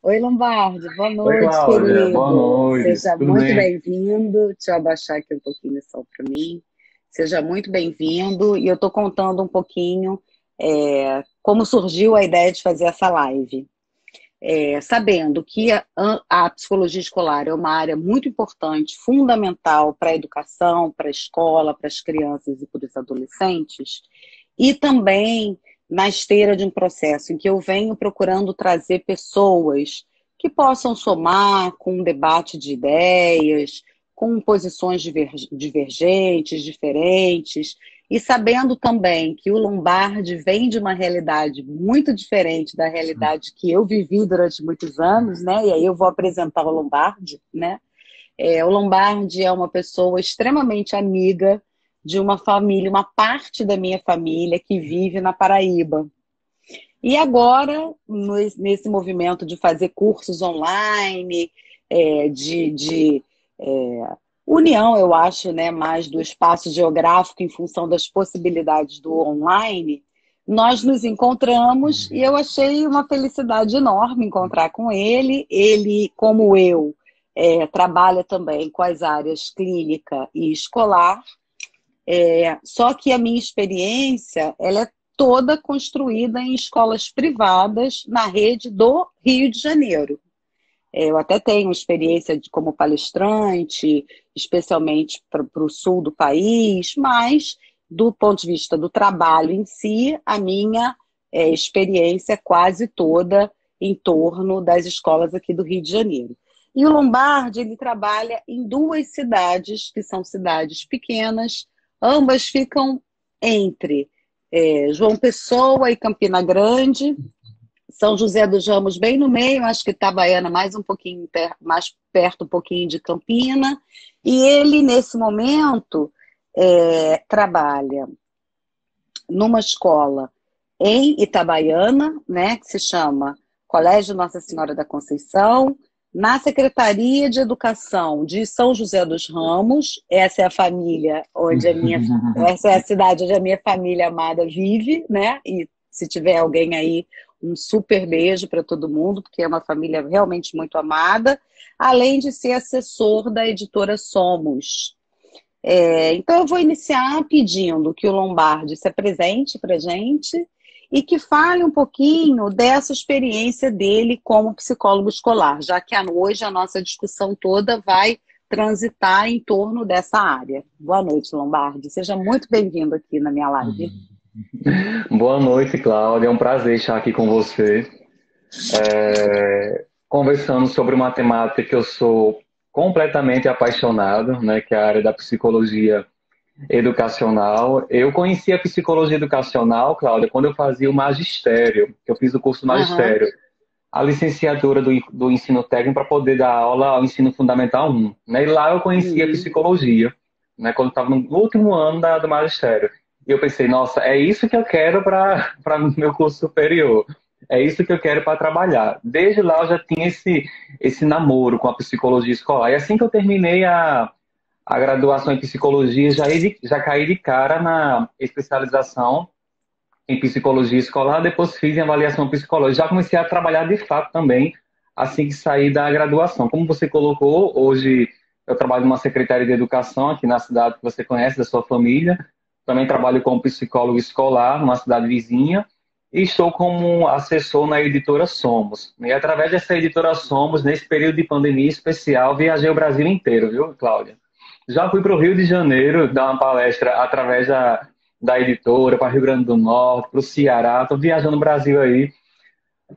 Oi, Lombardi, boa Oi, noite, Cláudia. Boa querido. noite. Seja Tudo muito bem? bem-vindo. Deixa eu abaixar aqui um pouquinho só para mim. Seja muito bem-vindo. E eu estou contando um pouquinho como surgiu a ideia de fazer essa live. Sabendo que a psicologia escolar é uma área muito importante, fundamental para a educação, para a escola, para as crianças e para os adolescentes, e também na esteira de um processo em que eu venho procurando trazer pessoas que possam somar com um debate de ideias, com posições divergentes, diferentes, e sabendo também que o Lombardi vem de uma realidade muito diferente da realidade que eu vivi durante muitos anos, né? E aí eu vou apresentar o Lombardi, né? O Lombardi é uma pessoa extremamente amiga de uma família, uma parte da minha família que vive na Paraíba. E agora, nesse movimento de fazer cursos online, de união, eu acho, né, mais do espaço geográfico em função das possibilidades do online, nós nos encontramos e eu achei uma felicidade enorme encontrar com ele. Ele, como eu, trabalha também com as áreas clínica e escolar, só que a minha experiência ela é toda construída em escolas privadas na rede do Rio de Janeiro. Eu até tenho experiência como palestrante, especialmente para o sul do país, mas do ponto de vista do trabalho em si, a minha experiência é quase toda em torno das escolas aqui do Rio de Janeiro. E o Lombardi, ele trabalha em duas cidades, que são cidades pequenas, ambas ficam entre João Pessoa e Campina Grande, São José dos Ramos bem no meio, acho que Itabaiana mais um pouquinho mais perto um pouquinho de Campina. E ele, nesse momento, trabalha numa escola em Itabaiana, né, que se chama Colégio Nossa Senhora da Conceição, na Secretaria de Educação de São José dos Ramos. Essa é a família onde essa é a cidade onde a minha família amada vive, né? E se tiver alguém aí, um super beijo para todo mundo, porque é uma família realmente muito amada, além de ser assessor da editora Somos. Então, eu vou iniciar pedindo que o Lombardi se apresente para a gente e que fale um pouquinho dessa experiência dele como psicólogo escolar, já que hoje a nossa discussão toda vai transitar em torno dessa área. Boa noite, Lombardi. Seja muito bem-vindo aqui na minha live. Boa noite, Cláudia. É um prazer estar aqui com você, conversando sobre uma temática que eu sou completamente apaixonado, né, que é a área da psicologia educacional. Eu conheci a psicologia educacional, Cláudia, quando eu fazia o magistério, que eu fiz o curso Aham. magistério, a licenciatura do ensino técnico para poder dar aula ao ensino fundamental 1, né? E lá eu conheci a Uhum. psicologia, né? Quando estava no último ano do magistério. E eu pensei, nossa, é isso que eu quero para meu curso superior. É isso que eu quero para trabalhar. Desde lá eu já tinha esse namoro com a psicologia escolar. E assim que eu terminei a graduação em psicologia, já caí de cara na especialização em psicologia escolar, depois fiz em avaliação psicológica. Já comecei a trabalhar de fato também assim que saí da graduação. Como você colocou, hoje eu trabalho numa secretaria de educação aqui na cidade que você conhece, da sua família. Também trabalho como psicólogo escolar numa cidade vizinha e estou como assessor na editora Somos. E através dessa editora Somos, nesse período de pandemia especial, viajei o Brasil inteiro, viu, Cláudia? Já fui para o Rio de Janeiro dar uma palestra através da editora, para Rio Grande do Norte, para o Ceará. Estou viajando no Brasil aí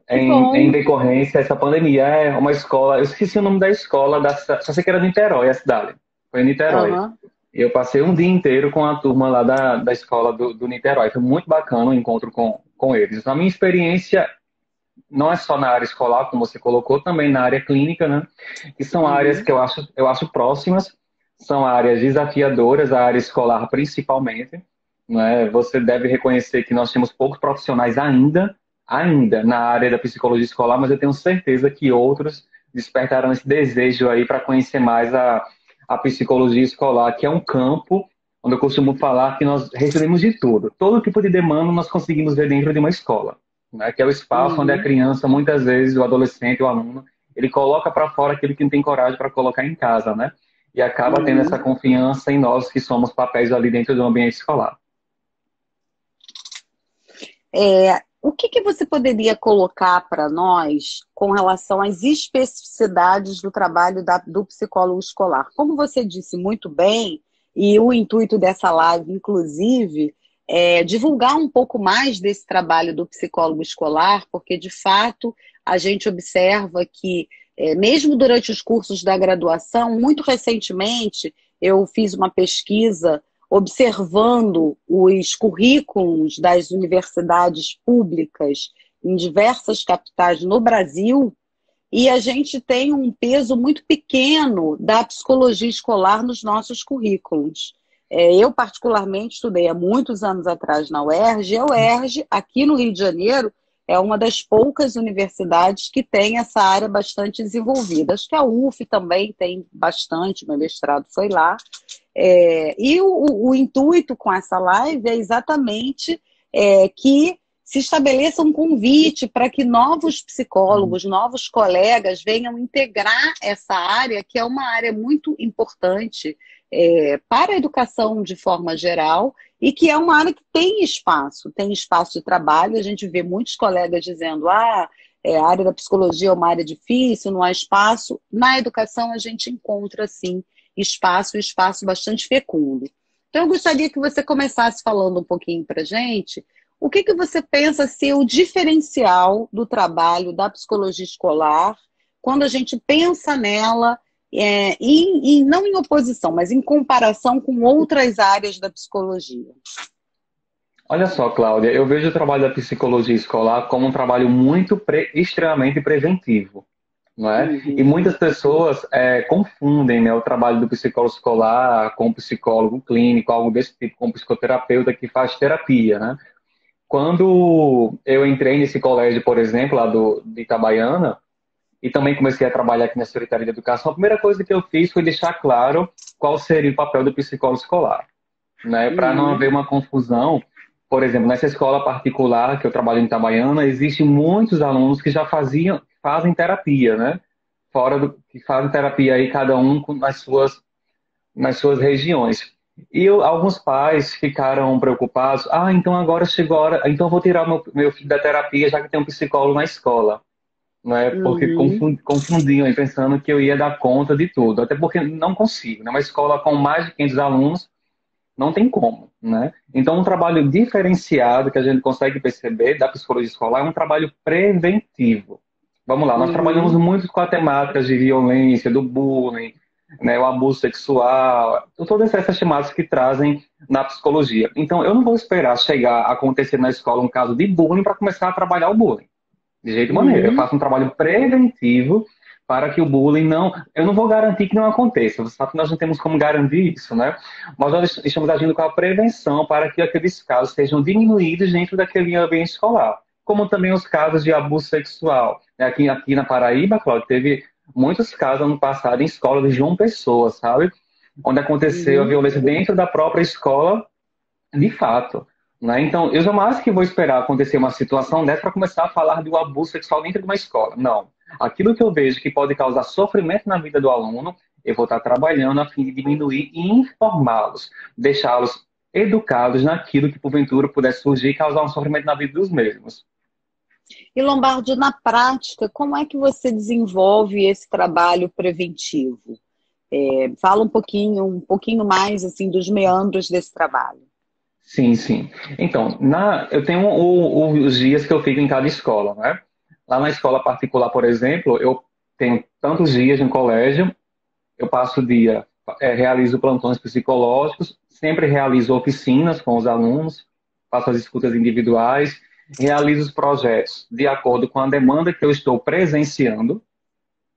Que em bom. decorrência dessa pandemia. É uma escola, eu esqueci o nome da escola, só sei que era Niterói, a cidade. Foi em Niterói. Aham. E eu passei um dia inteiro com a turma lá da escola do Niterói. Foi muito bacana o encontro com eles. A minha experiência não é só na área escolar, como você colocou, também na área clínica, né? Que são áreas Uhum. que eu acho próximas, são áreas desafiadoras, a área escolar principalmente, né? Você deve reconhecer que nós temos poucos profissionais ainda na área da psicologia escolar, mas eu tenho certeza que outros despertarão esse desejo aí para conhecer mais a psicologia escolar, que é um campo onde eu costumo falar que nós recebemos de tudo. Todo tipo de demanda nós conseguimos ver dentro de uma escola. né? Que é o espaço onde a Uhum, criança, muitas vezes, o adolescente, o aluno, ele coloca para fora aquilo que não tem coragem para colocar em casa, né? E acaba tendo essa uhum. confiança em nós que somos papéis ali dentro do ambiente escolar. O que que você poderia colocar para nós com relação às especificidades do trabalho do psicólogo escolar? Como você disse muito bem, e o intuito dessa live, inclusive, é divulgar um pouco mais desse trabalho do psicólogo escolar, porque, de fato, a gente observa que, mesmo durante os cursos da graduação, muito recentemente, eu fiz uma pesquisa observando os currículos das universidades públicas em diversas capitais no Brasil, e a gente tem um peso muito pequeno da psicologia escolar nos nossos currículos. Eu, particularmente, estudei há muitos anos atrás na UERJ, e a UERJ, aqui no Rio de Janeiro, é uma das poucas universidades que tem essa área bastante desenvolvida. Acho que a UF também tem bastante, meu mestrado foi lá. E o intuito com essa live é exatamente que se estabeleça um convite para que novos psicólogos, novos colegas venham integrar essa área, que é uma área muito importante para a educação de forma geral, e que é uma área que tem espaço de trabalho. A gente vê muitos colegas dizendo, a área da psicologia é uma área difícil, não há espaço. Na educação a gente encontra, sim, espaço bastante fecundo. Então, eu gostaria que você começasse falando um pouquinho para a gente o que que você pensa ser o diferencial do trabalho da psicologia escolar quando a gente pensa nela, não em oposição, mas em comparação com outras áreas da psicologia? Olha só, Cláudia, eu vejo o trabalho da psicologia escolar como um trabalho extremamente preventivo, não é? E Uhum, muitas pessoas confundem, né, o trabalho do psicólogo escolar com o psicólogo clínico, algo desse tipo, com o psicoterapeuta que faz terapia, né? Quando eu entrei nesse colégio, por exemplo, lá de Itabaiana, e também comecei a trabalhar aqui na Secretaria de Educação, a primeira coisa que eu fiz foi deixar claro qual seria o papel do psicólogo escolar, né? Para não haver uhum, uma confusão. Por exemplo, nessa escola particular que eu trabalho em Itabaiana, existem muitos alunos que já fazem terapia, né? Que fazem terapia aí cada um nas suas regiões. E alguns pais ficaram preocupados. Então agora chegou a hora, então eu vou tirar meu filho da terapia já que tem um psicólogo na escola, não é? Porque uhum, confundiam aí, pensando que eu ia dar conta de tudo. Até porque não consigo, né? Uma escola com mais de 500 alunos não tem como, né? Então, um trabalho diferenciado que a gente consegue perceber da psicologia escolar é um trabalho preventivo. Vamos lá, nós trabalhamos uhum, muito com a temática de violência, do bullying, né, o abuso sexual, todas essas temáticas que trazem na psicologia. Então, eu não vou esperar chegar a acontecer na escola um caso de bullying para começar a trabalhar o bullying. De jeito maneira. Eu uhum, faço um trabalho preventivo para que o bullying não. Eu não vou garantir que não aconteça. Você sabe que nós não temos como garantir isso, né? Mas nós estamos agindo com a prevenção para que aqueles casos sejam diminuídos dentro daquele ambiente escolar. Como também os casos de abuso sexual. Aqui na Paraíba, Cláudio, teve muitos casos ano passado em escola de João Pessoa, sabe? Onde aconteceu a uhum. violência dentro da própria escola de fato. Né? Então, eu jamais que vou esperar acontecer uma situação dessa para começar a falar do abuso sexual dentro de uma escola. Não. Aquilo que eu vejo que pode causar sofrimento na vida do aluno, eu vou estar trabalhando a fim de diminuir e informá-los, deixá-los educados naquilo que porventura pudesse surgir e causar um sofrimento na vida dos mesmos. E Lombardi, na prática, como é que você desenvolve esse trabalho preventivo? Fala um pouquinho mais assim dos meandros desse trabalho. Sim, sim. Então, eu tenho os dias que eu fico em cada escola, né? Lá na escola particular, por exemplo, eu tenho tantos dias no colégio. Eu passo o dia, realizo plantões psicológicos, sempre realizo oficinas com os alunos, faço as escutas individuais, realizo os projetos de acordo com a demanda que eu estou presenciando,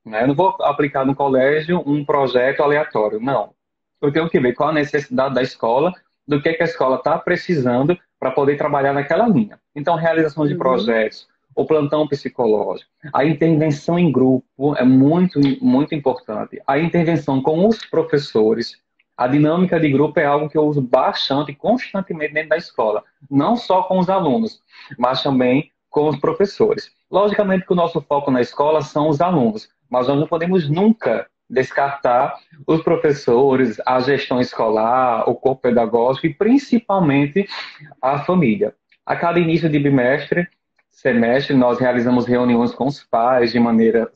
né? Eu não vou aplicar no colégio um projeto aleatório, não. Eu tenho que ver qual a necessidade da escola, do que a escola está precisando para poder trabalhar naquela linha. Então, realização de Uhum, projetos, o plantão psicológico, a intervenção em grupo é muito, muito importante. A intervenção com os professores, a dinâmica de grupo é algo que eu uso bastante, constantemente dentro da escola. Não só com os alunos, mas também com os professores. Logicamente que o nosso foco na escola são os alunos, mas nós não podemos nunca descartar os professores, a gestão escolar, o corpo pedagógico e principalmente a família. A cada início de bimestre, semestre, nós realizamos reuniões com os pais de maneira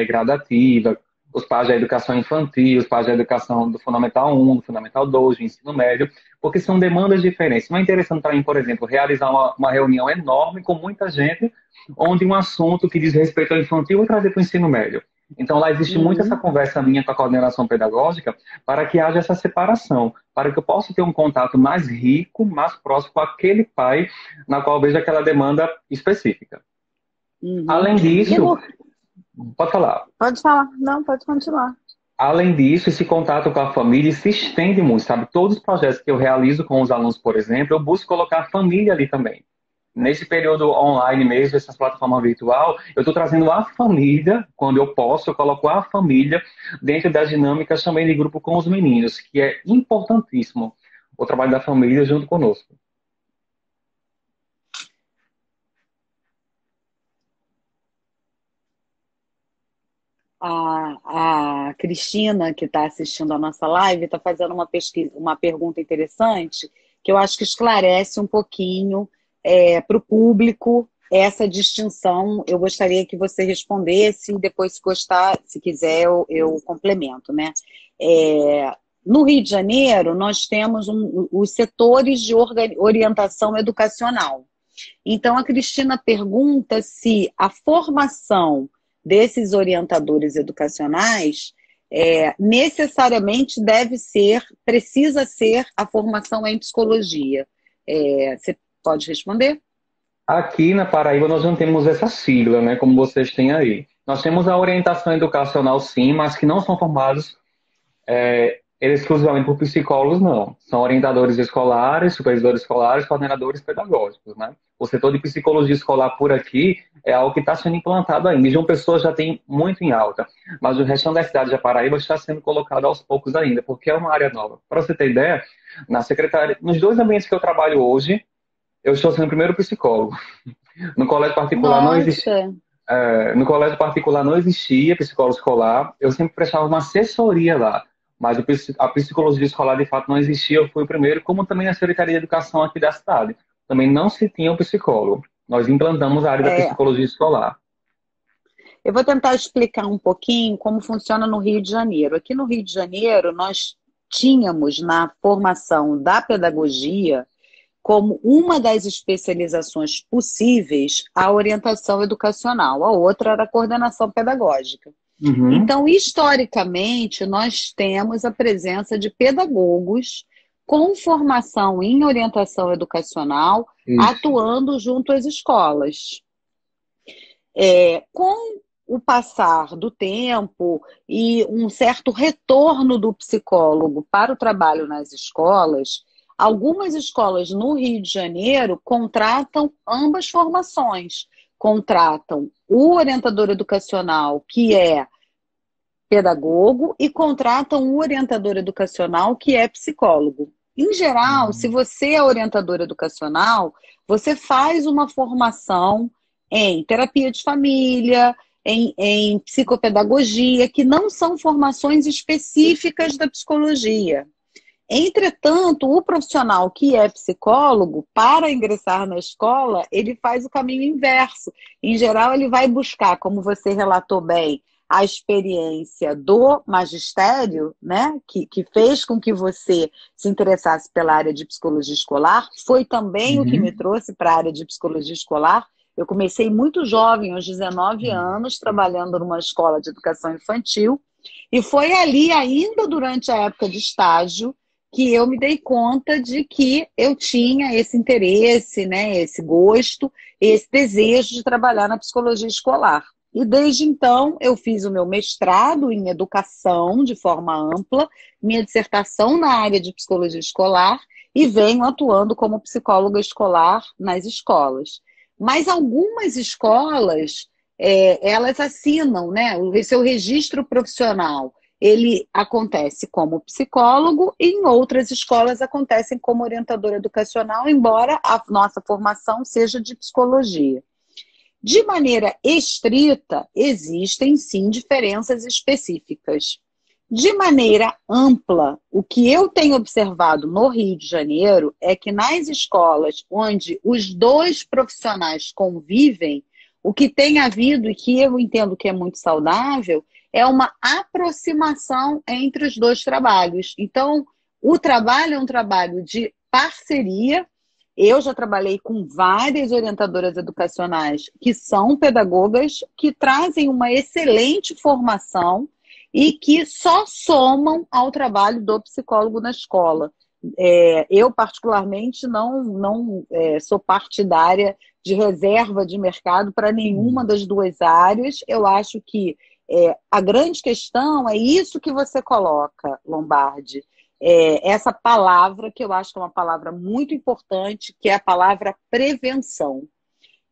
gradativa, os pais da educação infantil, os pais da educação do Fundamental 1, do Fundamental 2, do ensino médio, porque são demandas diferentes. Não é interessante para mim, por exemplo, realizar uma reunião enorme com muita gente, onde um assunto que diz respeito ao infantil eu trazer para o ensino médio. Então, lá existe muito essa conversa minha com a coordenação pedagógica para que haja essa separação, para que eu possa ter um contato mais rico, mais próximo com aquele pai na qual eu vejo aquela demanda específica. Além disso, pode falar. Pode falar, não, pode continuar. Além disso, esse contato com a família se estende muito, sabe? Todos os projetos que eu realizo com os alunos, por exemplo, eu busco colocar a família ali também. Nesse período online mesmo, essa plataforma virtual, eu estou trazendo a família, quando eu posso, eu coloco a família dentro das dinâmicas também de grupo com os meninos, que é importantíssimo o trabalho da família junto conosco. A Cristina, que está assistindo a nossa live, está fazendo uma pergunta interessante, que eu acho que esclarece um pouquinho para o público essa distinção. Eu gostaria que você respondesse e depois, se gostar, se quiser, eu complemento, né? No Rio de Janeiro, nós temos os setores de orientação educacional. Então, a Cristina pergunta se a formação desses orientadores educacionais necessariamente precisa ser a formação em psicologia. Você pode responder? Aqui na Paraíba nós não temos essa sigla, né, como vocês têm aí. Nós temos a orientação educacional, sim, mas que não são formados exclusivamente por psicólogos, não. São orientadores escolares, supervisores escolares, coordenadores pedagógicos, né? O setor de psicologia escolar por aqui é algo que está sendo implantado ainda. João Pessoa já tem muito em alta, mas o restante da cidade de Paraíba está sendo colocado aos poucos ainda, porque é uma área nova. Para você ter ideia, na secretaria, nos 2 ambientes que eu trabalho hoje, eu estou sendo o primeiro psicólogo. No colégio particular não existia. No colégio particular não existia psicólogo escolar. Eu sempre prestava uma assessoria lá. Mas a psicologia escolar, de fato, não existia. Eu fui o primeiro, como também a Secretaria de Educação aqui da cidade. Também não se tinha um psicólogo. Nós implantamos a área da psicologia escolar. Eu vou tentar explicar um pouquinho como funciona no Rio de Janeiro. Aqui no Rio de Janeiro, nós tínhamos na formação da pedagogia como uma das especializações possíveis a orientação educacional. A outra era a coordenação pedagógica. Então, historicamente, nós temos a presença de pedagogos com formação em orientação educacional, atuando junto às escolas. Com o passar do tempo e um certo retorno do psicólogo para o trabalho nas escolas, algumas escolas no Rio de Janeiro contratam ambas formações. Contratam o orientador educacional, que é pedagogo, e contratam o orientador educacional, que é psicólogo. Em geral, se você é orientador educacional, você faz uma formação em terapia de família, em psicopedagogia, que não são formações específicas da psicologia. Entretanto, o profissional que é psicólogo, para ingressar na escola, ele faz o caminho inverso. Em geral, ele vai buscar, como você relatou bem, a experiência do magistério, né, que fez com que você se interessasse pela área de psicologia escolar. Foi também o que me trouxe para a área de psicologia escolar. Eu comecei muito jovem, aos 19 anos, trabalhando numa escola de educação infantil. E foi ali, ainda durante a época de estágio, que eu me dei conta de que eu tinha esse interesse, né, esse gosto, esse desejo de trabalhar na psicologia escolar. E desde então eu fiz o meu mestrado em educação de forma ampla, minha dissertação na área de psicologia escolar e venho atuando como psicóloga escolar nas escolas. Mas algumas escolas, elas assinam, né, o seu registro profissional. Ele acontece como psicólogo e em outras escolas acontecem como orientador educacional, embora a nossa formação seja de psicologia. De maneira estrita, existem sim diferenças específicas. De maneira ampla, o que eu tenho observado no Rio de Janeiro é que nas escolas onde os dois profissionais convivem, o que tem havido, e que eu entendo que é muito saudável, é uma aproximação entre os dois trabalhos. Então, o trabalho é um trabalho de parceria. Eu já trabalhei com várias orientadoras educacionais que são pedagogas, que trazem uma excelente formação e que só somam ao trabalho do psicólogo na escola. Eu, particularmente, não sou partidária de reserva de mercado para nenhuma das duas áreas. Eu acho que a grande questão é isso que você coloca, Lombardi. Essa palavra, que eu acho que é uma palavra muito importante, que é a palavra prevenção.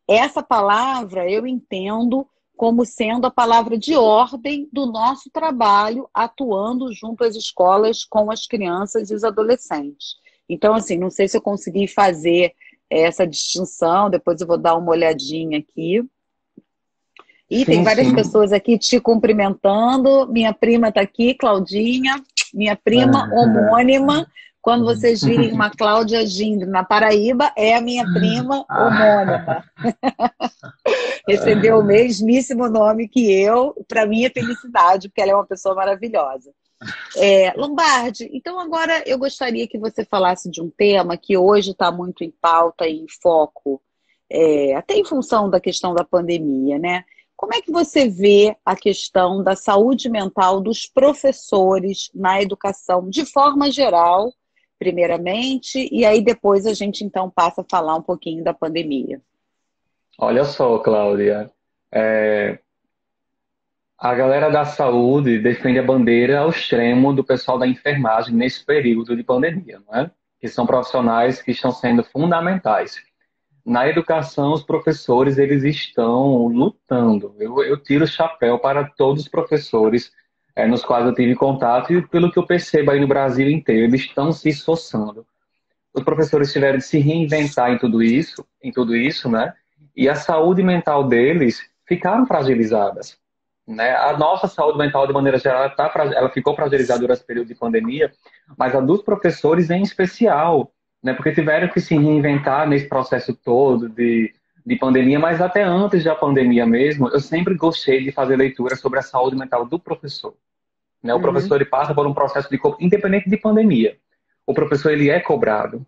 Essa palavra eu entendo como sendo a palavra de ordem do nosso trabalho, atuando junto às escolas com as crianças e os adolescentes. Então, assim, não sei se eu consegui fazer essa distinção, depois eu vou dar uma olhadinha aqui. E tem Sim, várias sim. pessoas aqui te cumprimentando. Minha prima está aqui, Claudinha, minha prima homônima. Quando vocês virem uma Cláudia Gindre na Paraíba, é a minha prima homônima. Recebeu o mesmíssimo nome que eu, para minha felicidade, porque ela é uma pessoa maravilhosa. Lombardi, então agora eu gostaria que você falasse de um tema que hoje está muito em pauta e em foco, até em função da questão da pandemia, né? Como é que você vê a questão da saúde mental dos professores na educação, de forma geral, primeiramente, e aí depois a gente então passa a falar um pouquinho da pandemia. Olha só, Cláudia. É, a galera da saúde defende a bandeira ao extremo do pessoal da enfermagem nesse período de pandemia, não é? Que são profissionais que estão sendo fundamentais. Na educação, os professores eles estão lutando. Eu tiro o chapéu para todos os professores nos quais eu tive contato e pelo que eu percebo aí no Brasil inteiro, eles estão se esforçando. Os professores tiveram de se reinventar em tudo isso, né? E a saúde mental deles ficaram fragilizadas, né? A nossa saúde mental, de maneira geral, ela ficou fragilizada durante esse período de pandemia, mas a dos professores em especial, né? Porque tiveram que se reinventar nesse processo todo de pandemia, mas até antes da pandemia mesmo, eu sempre gostei de fazer leitura sobre a saúde mental do professor, né? O Uhum, professor ele passa por um processo independente de pandemia. O professor ele é cobrado,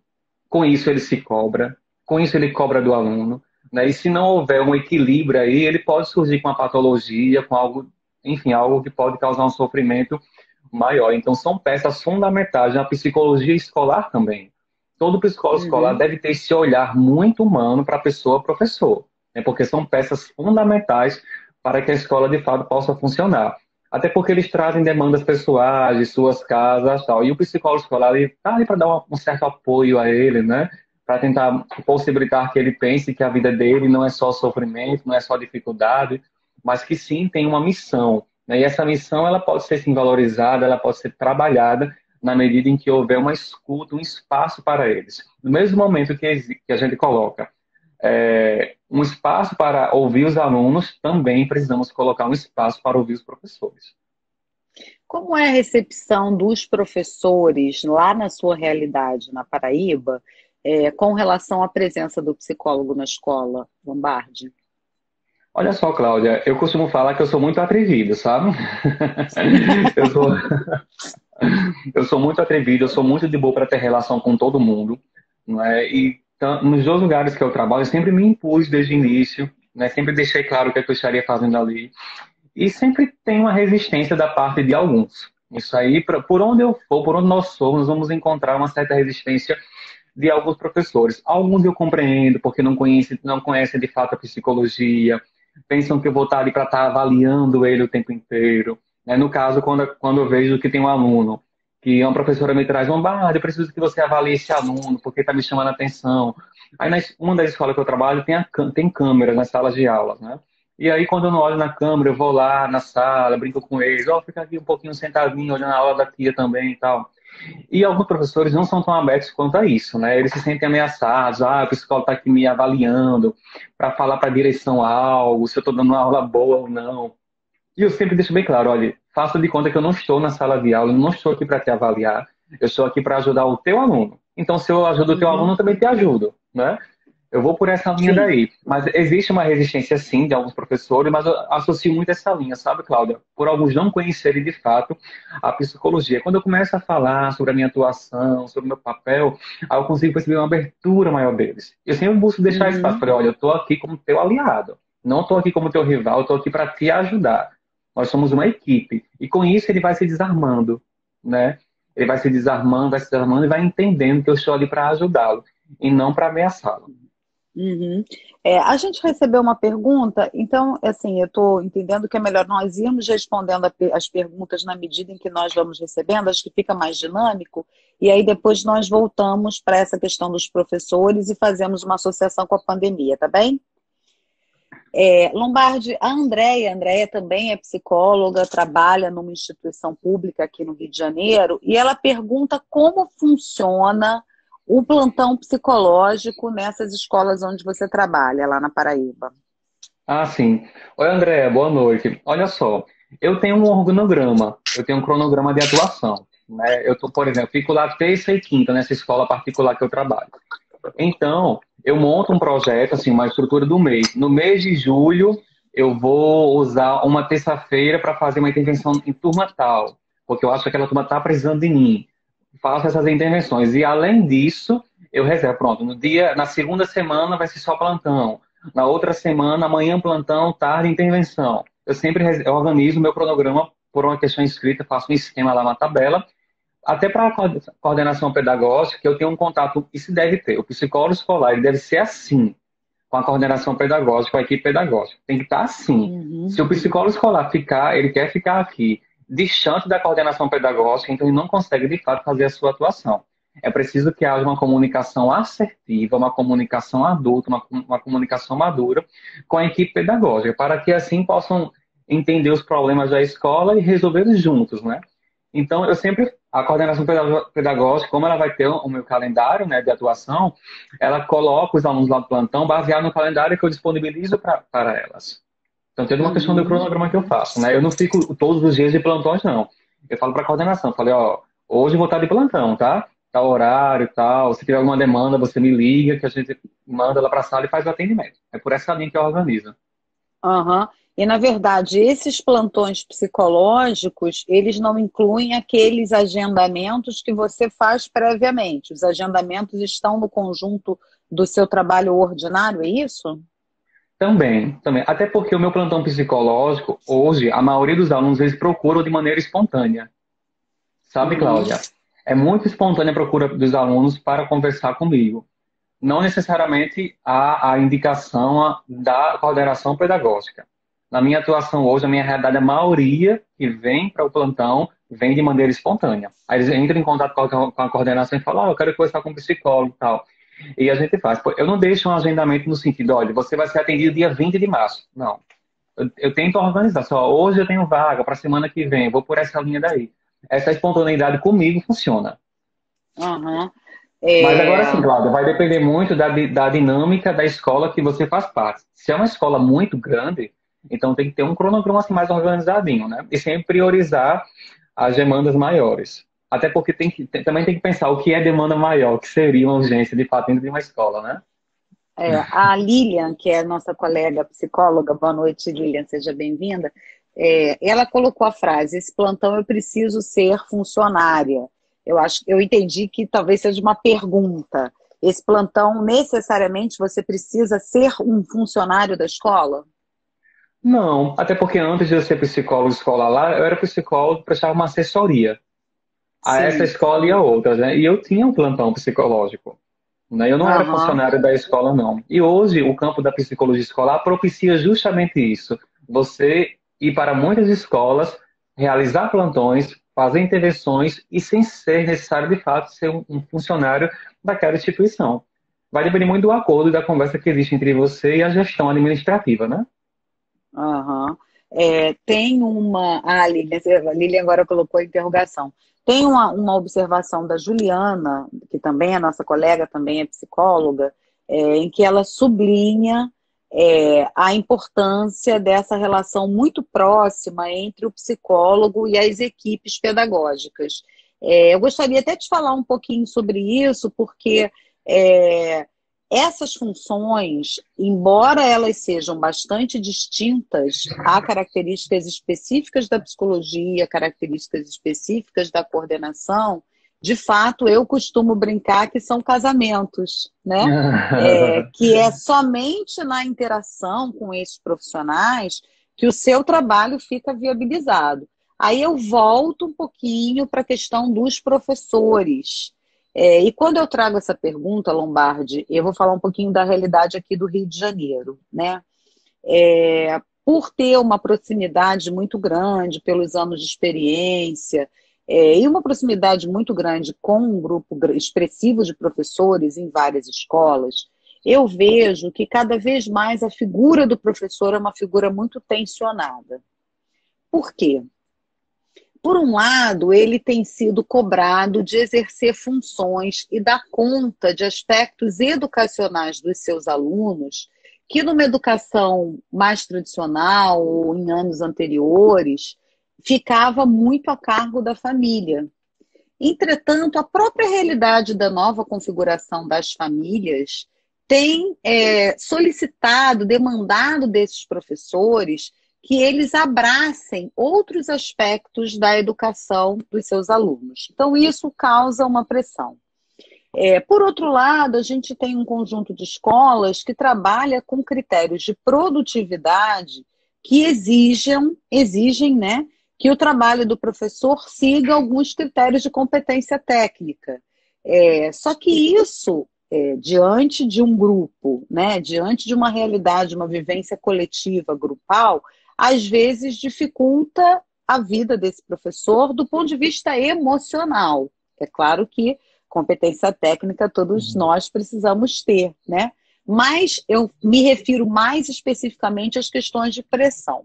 com isso ele se cobra, com isso ele cobra do aluno, né? E se não houver um equilíbrio aí, ele pode surgir com uma patologia, com algo, enfim, algo que pode causar um sofrimento maior. Então são peças fundamentais na psicologia escolar também. Todo psicólogo escolar uhum, deve ter esse olhar muito humano para a pessoa professor, né? Porque são peças fundamentais para que a escola de fato possa funcionar. Até porque eles trazem demandas pessoais de suas casas, tal. E o psicólogo escolar está ali para dar um certo apoio a ele, né? Para tentar possibilitar que ele pense que a vida dele não é só sofrimento, não é só dificuldade, mas que sim tem uma missão, né? E essa missão ela pode ser sim valorizada, ela pode ser trabalhada na medida em que houver uma escuta, um espaço para eles. No mesmo momento que a gente coloca um espaço para ouvir os alunos, também precisamos colocar um espaço para ouvir os professores. Como é a recepção dos professores lá na sua realidade, na Paraíba, com relação à presença do psicólogo na escola, Lombardi? Olha só, Cláudia, eu costumo falar que eu sou muito atrevido, sabe? Eu sou, eu sou muito atrevido, eu sou muito de boa para ter relação com todo mundo, não é? E nos dois lugares que eu trabalho, eu sempre me impus desde o início, né? Sempre deixei claro o que eu estaria fazendo ali. E sempre tem uma resistência da parte de alguns. Isso aí, por onde eu for, por onde nós formos, vamos encontrar uma certa resistência de alguns professores. Alguns eu compreendo, porque não conhecem de fato a psicologia, pensam que eu vou estar ali para estar avaliando ele o tempo inteiro. Né? No caso, quando eu vejo que tem um aluno, que uma professora me traz, eu preciso que você avalie esse aluno, porque está me chamando a atenção. Aí, uma das escolas que eu trabalho tem câmera nas salas de aula, né? E aí, quando eu não olho na câmera, eu vou lá na sala, brinco com eles, fica aqui um pouquinho sentadinho, olhando a aula da tia também e tal. E alguns professores não são tão abertos quanto a isso, né? Eles se sentem ameaçados, o psicólogo está aqui me avaliando para falar para a direção algo, se eu estou dando uma aula boa ou não. E eu sempre deixo bem claro, olha, faça de conta que eu não estou na sala de aula, eu não estou aqui para te avaliar, eu estou aqui para ajudar o teu aluno. Então, se eu ajudo o teu aluno, Uhum. eu também te ajudo, né? Eu vou por essa linha Sim. daí. Mas existe uma resistência, sim, de alguns professores, mas eu associo muito essa linha, sabe, Cláudia? Por alguns não conhecerem, de fato, a psicologia. Quando eu começo a falar sobre a minha atuação, sobre o meu papel, aí eu consigo perceber uma abertura maior deles. Eu sempre busco deixar isso claro. Uhum. Falei, olha, eu estou aqui como teu aliado. Não estou aqui como teu rival, eu estou aqui para te ajudar. Nós somos uma equipe. E com isso ele vai se desarmando, né? Ele vai se desarmando e vai entendendo que eu estou ali para ajudá-lo e não para ameaçá-lo. Uhum. A gente recebeu uma pergunta, então, assim, eu estou entendendo que é melhor nós irmos respondendo as perguntas na medida em que nós vamos recebendo, acho que fica mais dinâmico, e aí depois nós voltamos para essa questão dos professores e fazemos uma associação com a pandemia, tá bem? Lombardi, a Andrea também é psicóloga, trabalha numa instituição pública aqui no Rio de Janeiro, e ela pergunta como funciona o plantão psicológico nessas escolas onde você trabalha, lá na Paraíba. Ah, sim. Oi, André, boa noite. Olha só, eu tenho um organograma, eu tenho um cronograma de atuação, né? Eu tô, por exemplo, fico lá terça e quinta nessa escola particular que eu trabalho. Então, eu monto um projeto, assim, uma estrutura do mês. No mês de julho, eu vou usar uma terça-feira para fazer uma intervenção em turma tal, porque eu acho que aquela turma está precisando de mim. Faço essas intervenções. E, além disso, eu reservo, pronto, na segunda semana vai ser só plantão. Na outra semana, amanhã plantão, tarde intervenção. Eu sempre eu organizo o meu cronograma por uma questão escrita, faço um esquema lá na tabela, até para a coordenação pedagógica, que eu tenho um contato, e se deve ter. O psicólogo escolar ele deve ser assim, com a coordenação pedagógica, com a equipe pedagógica. Tem que estar assim. Uhum. Se o psicólogo escolar ficar, ele quer ficar aqui, distante da coordenação pedagógica, então ele não consegue, de fato, fazer a sua atuação. É preciso que haja uma comunicação assertiva, uma comunicação adulta, uma comunicação madura com a equipe pedagógica, para que assim possam entender os problemas da escola e resolvê-los juntos, né? Então, eu sempre, a coordenação pedagógica, como ela vai ter o meu calendário, né, de atuação, ela coloca os alunos lá do plantão baseado no calendário que eu disponibilizo para elas. Então, tem uma questão do Uhum. cronograma que eu faço, né? Eu não fico todos os dias de plantões, não. Eu falo para a coordenação, falei, ó, hoje eu vou estar de plantão, tá? Tal horário e tal. Se tiver alguma demanda, você me liga, que a gente manda lá para a sala e faz o atendimento. É por essa linha que eu organizo. Aham. E, na verdade, esses plantões psicológicos, eles não incluem aqueles agendamentos que você faz previamente. Os agendamentos estão no conjunto do seu trabalho ordinário, é isso? Também, também. Até porque o meu plantão psicológico, hoje, a maioria dos alunos, eles procuram de maneira espontânea. Sabe, Uhum. Cláudia? É muito espontânea a procura dos alunos para conversar comigo. Não necessariamente a indicação da coordenação pedagógica. Na minha atuação hoje, a minha realidade, a maioria que vem para o plantão vem de maneira espontânea. Aí eles entram em contato com a coordenação e falam, eu quero conversar com um psicólogo e tal. E a gente faz. Eu não deixo um agendamento no sentido, olha, você vai ser atendido dia 20 de março. Não. Eu tento organizar. Só hoje eu tenho vaga para a semana que vem. Vou por essa linha daí. Essa espontaneidade comigo funciona. Aham. Mas agora sim, É, Cláudia, vai depender muito da dinâmica da escola que você faz parte. Se é uma escola muito grande, então tem que ter um cronograma assim, mais organizadinho, né? E sempre priorizar as demandas maiores. Até porque também tem que pensar o que é demanda maior, que seria uma urgência de fato dentro de uma escola, né? a Lilian, que é a nossa colega psicóloga, boa noite, Lilian, seja bem-vinda. Ela colocou a frase: esse plantão eu preciso ser funcionária. Eu entendi que talvez seja uma pergunta. Esse plantão, necessariamente, você precisa ser um funcionário da escola? Não, até porque antes de eu ser psicólogo escolar lá, eu era psicólogo, prestava uma assessoria a essa Sim. escola e a outras, né? E eu tinha um plantão psicológico, né? Eu não era Aham. funcionário da escola, não. E hoje o campo da psicologia escolar propicia justamente isso. Você ir para muitas escolas, realizar plantões, fazer intervenções e sem ser necessário, de fato, ser um funcionário daquela instituição. Vai depender muito do acordo e da conversa que existe entre você e a gestão administrativa, né? Aham. Tem uma. A Lilian agora colocou a interrogação. Tem uma observação da Juliana, que também é nossa colega, também é psicóloga, em que ela sublinha a importância dessa relação muito próxima entre o psicólogo e as equipes pedagógicas. Eu gostaria até de falar um pouquinho sobre isso, porque é, essas funções, embora elas sejam bastante distintas, há características específicas da psicologia, características específicas da coordenação. De fato, eu costumo brincar que são casamentos, né? Que é somente na interação com esses profissionais que o seu trabalho fica viabilizado. Aí eu volto um pouquinho para a questão dos professores. E quando eu trago essa pergunta, Lombardi, eu vou falar um pouquinho da realidade aqui do Rio de Janeiro, né? Por ter uma proximidade muito grande, pelos anos de experiência, e uma proximidade muito grande com um grupo expressivo de professores em várias escolas, eu vejo que cada vez mais a figura do professor é uma figura muito tensionada. Por quê? Por um lado, ele tem sido cobrado de exercer funções e dar conta de aspectos educacionais dos seus alunos, que numa educação mais tradicional ou em anos anteriores, ficava muito a cargo da família. Entretanto, a própria realidade da nova configuração das famílias tem solicitado, demandado desses professores que eles abracem outros aspectos da educação dos seus alunos. Então, isso causa uma pressão. Por outro lado, a gente tem um conjunto de escolas que trabalha com critérios de produtividade que exigem, né, que o trabalho do professor siga alguns critérios de competência técnica. Só que isso, diante de um grupo, né, diante de uma realidade, uma vivência coletiva, grupal, às vezes dificulta a vida desse professor do ponto de vista emocional. É claro que competência técnica todos nós precisamos ter, né? Mas eu me refiro mais especificamente às questões de pressão.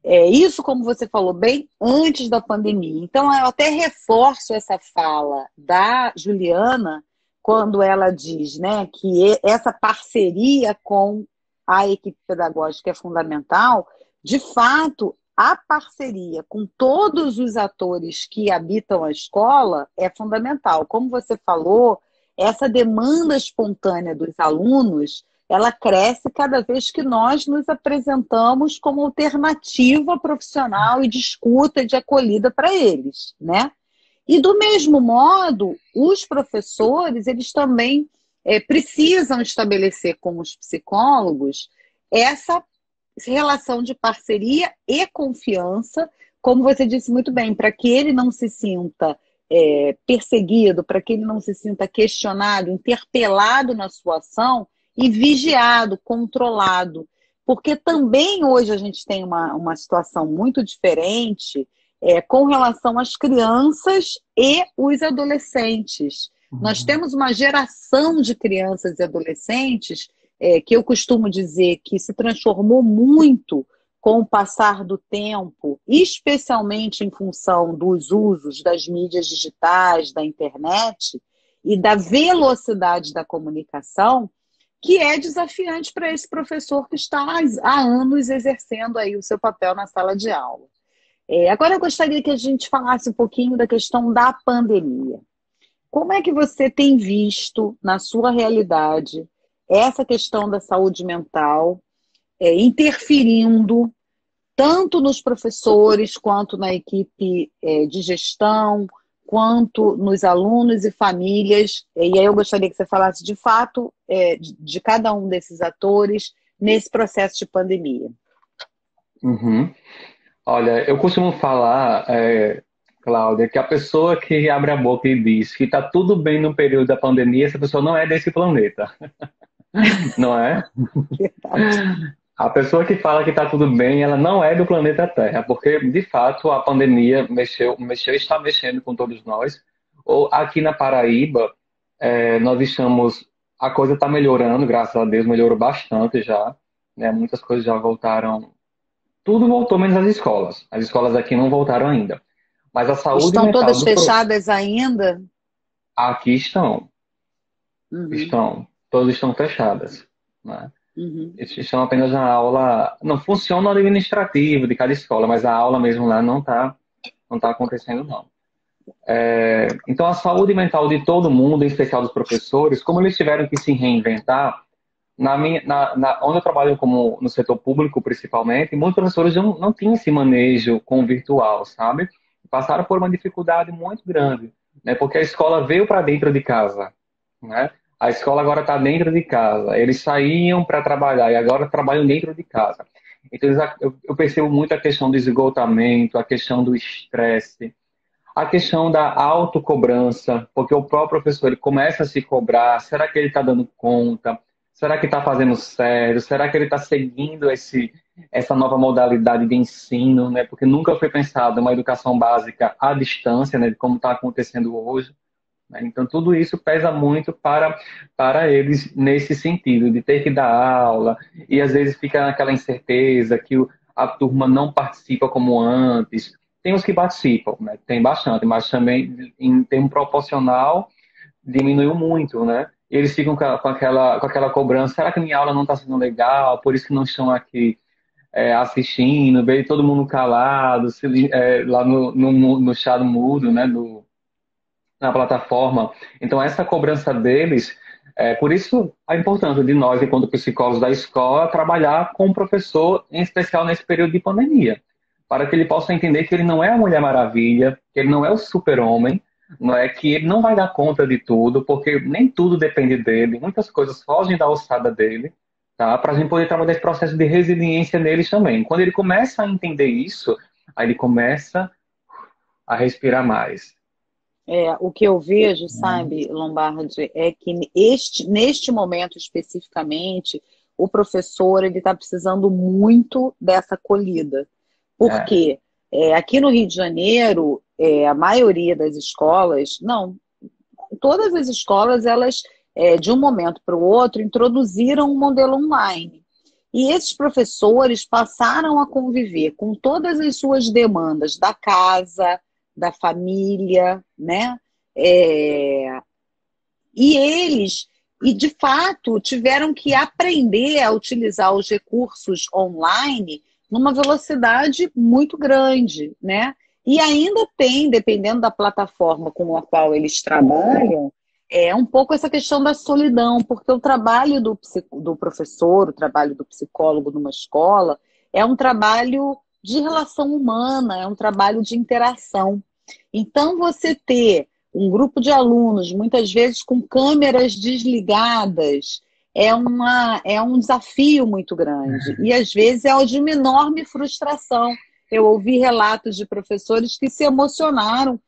Isso, como você falou bem, antes da pandemia. Então, eu até reforço essa fala da Juliana, quando ela diz, né, que essa parceria com a equipe pedagógica é fundamental. De fato, a parceria com todos os atores que habitam a escola é fundamental. Como você falou, essa demanda espontânea dos alunos, ela cresce cada vez que nós nos apresentamos como alternativa profissional e de escuta e de acolhida para eles, né? E do mesmo modo, os professores, eles também precisam estabelecer com os psicólogos essa relação de parceria e confiança, como você disse muito bem, para que ele não se sinta perseguido, para que ele não se sinta questionado, interpelado na sua ação e vigiado, controlado. Porque também hoje a gente tem uma situação muito diferente com relação às crianças e os adolescentes. Nós temos uma geração de crianças e adolescentes que eu costumo dizer que se transformou muito com o passar do tempo, especialmente em função dos usos das mídias digitais, da internet e da velocidade da comunicação, que é desafiante para esse professor que está há anos exercendo aí o seu papel na sala de aula. Agora eu gostaria que a gente falasse um pouquinho da questão da pandemia. Como é que você tem visto na sua realidade essa questão da saúde mental interferindo tanto nos professores, quanto na equipe de gestão, quanto nos alunos e famílias? E aí eu gostaria que você falasse de fato de cada um desses atores nesse processo de pandemia. Uhum. Olha, eu costumo falar, Cláudia, que a pessoa que abre a boca e diz que está tudo bem no período da pandemia, essa pessoa não é desse planeta, não é? Verdade. A pessoa que fala que está tudo bem, ela não é do planeta Terra, porque de fato a pandemia mexeu e está mexendo com todos nós. Ou aqui na Paraíba, nós estamos, a coisa está melhorando, graças a Deus, melhorou bastante já, né? Muitas coisas já voltaram, tudo voltou menos as escolas. As escolas aqui não voltaram ainda. Mas a saúde Estão mental todas do fechadas ainda? aqui Uhum, estão, todas estão fechadas, né? uhum. Eles estão apenas na aula, não funciona o administrativo de cada escola, mas a aula mesmo lá não tá acontecendo não. Então a saúde mental de todo mundo, em especial dos professores, como eles tiveram que se reinventar, onde eu trabalho como no setor público principalmente, muitos professores não tinham esse manejo com o virtual, sabe? Passaram por uma dificuldade muito grande, né? Porque a escola veio para dentro de casa, né? A escola agora está dentro de casa. Eles saíam para trabalhar e agora trabalham dentro de casa. Então eu percebo muito a questão do esgotamento, a questão do estresse, a questão da autocobrança, porque o próprio professor ele começa a se cobrar, será que ele está dando conta? Será que está fazendo certo? Será que ele está seguindo essa nova modalidade de ensino, né? Porque nunca foi pensado uma educação básica à distância, né? De como está acontecendo hoje, né? Então, tudo isso pesa muito para eles nesse sentido, de ter que dar aula, e às vezes fica naquela incerteza que a turma não participa como antes. Tem os que participam, né? Tem bastante, mas também em termo proporcional diminuiu muito, né? E eles ficam com aquela cobrança, será que minha aula não está sendo legal? Por isso que não estão aqui assistindo, veio todo mundo calado, lá no chat mudo, né? Na plataforma. Então, essa cobrança deles, por isso a importância de nós, enquanto psicólogos da escola, trabalhar com o professor, em especial nesse período de pandemia, para que ele possa entender que ele não é a Mulher Maravilha, que ele não é o super-homem, não é que ele não vai dar conta de tudo, porque nem tudo depende dele, muitas coisas fogem da alçada dele, tá? Para a gente poder trabalhar esse processo de resiliência neles também. Quando ele começa a entender isso, aí ele começa a respirar mais. O que eu vejo, sabe, Lombardi, é que neste momento especificamente, o professor ele está precisando muito dessa acolhida. É, Porque aqui no Rio de Janeiro, a maioria das escolas, não, todas as escolas, elas, de um momento para o outro, introduziram um modelo online. E esses professores passaram a conviver com todas as suas demandas da casa, da família, né? É, e de fato, tiveram que aprender a utilizar os recursos online numa velocidade muito grande, né? E ainda tem, dependendo da plataforma com a qual eles trabalham, um pouco essa questão da solidão, porque o trabalho do professor, o trabalho do psicólogo numa escola, é um trabalho de relação humana, é um trabalho de interação. Então, você ter um grupo de alunos, muitas vezes com câmeras desligadas, é um desafio muito grande. E às vezes é de uma enorme frustração. Eu ouvi relatos de professores que se emocionaram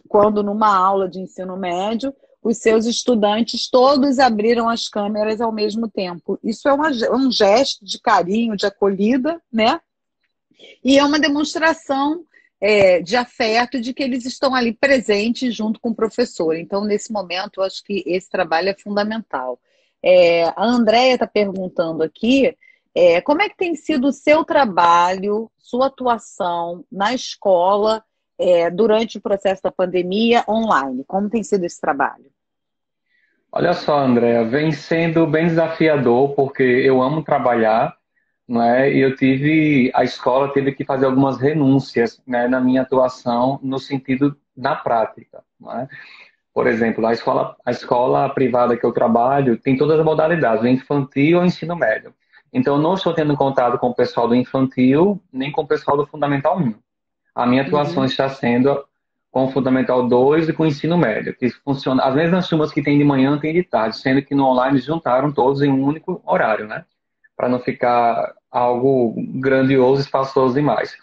quando, numa aula de ensino médio, os seus estudantes todos abriram as câmeras ao mesmo tempo. Isso é um gesto de carinho, de acolhida, né? E é uma demonstração de afeto, de que eles estão ali presentes junto com o professor. Então, nesse momento, eu acho que esse trabalho é fundamental. A Andréia está perguntando aqui, como é que tem sido o seu trabalho, sua atuação na escola durante o processo da pandemia online? Como tem sido esse trabalho? olha só, André, vem sendo bem desafiador porque eu amo trabalhar, não é? E a escola teve que fazer algumas renúncias, né, na minha atuação no sentido da prática, não é? Por exemplo, a escola privada que eu trabalho tem todas as modalidades, o infantil ou ensino médio. Então, eu não estou tendo contato com o pessoal do infantil, nem com o pessoal do Fundamental 1. A minha atuação Uhum. está sendo com o Fundamental 2 e com o ensino médio, que funciona, as mesmas turmas que tem de manhã, tem de tarde, sendo que no online juntaram todos em um único horário, né? Para não ficar algo grandioso, espaçoso demais.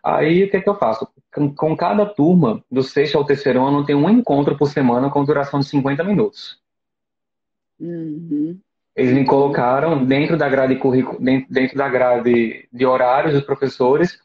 Aí, o que é que eu faço? Com cada turma, do sexto ao terceiro ano, tem um encontro por semana com duração de 50 minutos. Uhum. Eles me Uhum. colocaram dentro da grade dentro da grade de horários dos professores,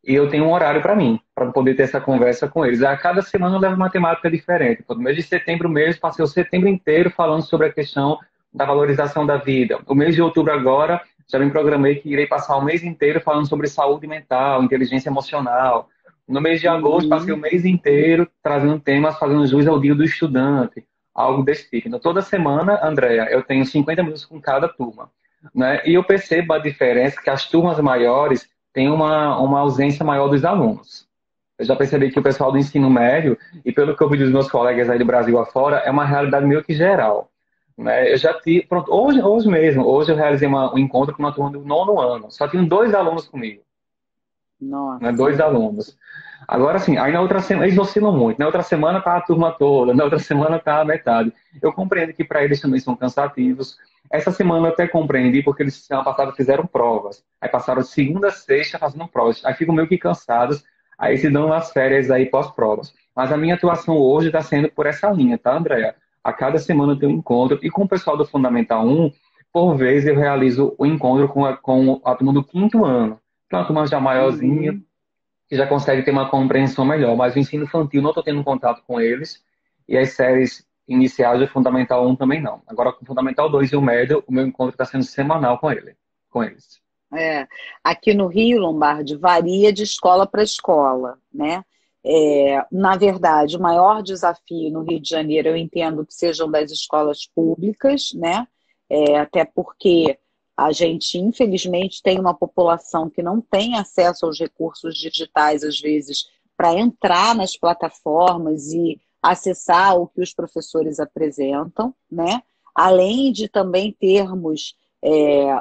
e eu tenho um horário para mim, para poder ter essa conversa com eles. A cada semana eu levo uma temática diferente. No mês de setembro mesmo, passei o setembro inteiro falando sobre a questão da valorização da vida. O mês de outubro agora já me programei que irei passar o mês inteiro falando sobre saúde mental, inteligência emocional. No mês de agosto, passei o Uhum. mês inteiro trazendo temas, fazendo jus ao Dia do Estudante, algo desse tipo. Então, toda semana, Andréia, eu tenho 50 minutos com cada turma, né? E eu percebo a diferença que as turmas maiores têm uma ausência maior dos alunos. Eu já percebi que o pessoal do ensino médio, e pelo que eu vi dos meus colegas aí do Brasil afora, é uma realidade meio que geral, né? Eu já tive, pronto, hoje mesmo, hoje eu realizei um encontro com uma turma do nono ano. Só tinham dois alunos comigo, né? Dois Nossa. alunos. Agora sim, aí na outra semana, eles oscilam muito. Na outra semana tá a turma toda, na outra semana tá a metade. Eu compreendo que para eles também são cansativos. Essa semana eu até compreendi, porque eles semana passada fizeram provas. Aí passaram de segunda a sexta fazendo provas. Aí ficam meio que cansados. Aí se dão as férias aí pós-provas. Mas a minha atuação hoje está sendo por essa linha, tá, Andréa? A cada semana eu tenho um encontro. E com o pessoal do Fundamental 1, por vez eu realizo o encontro com a turma do quinto ano. Então, uma turma já maiorzinha, Uhum. que já consegue ter uma compreensão melhor. Mas o ensino infantil não estou tendo contato com eles. E as séries iniciais do Fundamental 1 também não. Agora, com o Fundamental 2 e o médio, o meu encontro está sendo semanal com eles. É, aqui no Rio, Lombardi, varia de escola para escola, né? Na verdade, o maior desafio no Rio de Janeiro, eu entendo que sejam das escolas públicas, né? Até porque a gente, infelizmente, tem uma população que não tem acesso aos recursos digitais, às vezes, para entrar nas plataformas e acessar o que os professores apresentam, né? Além de também termos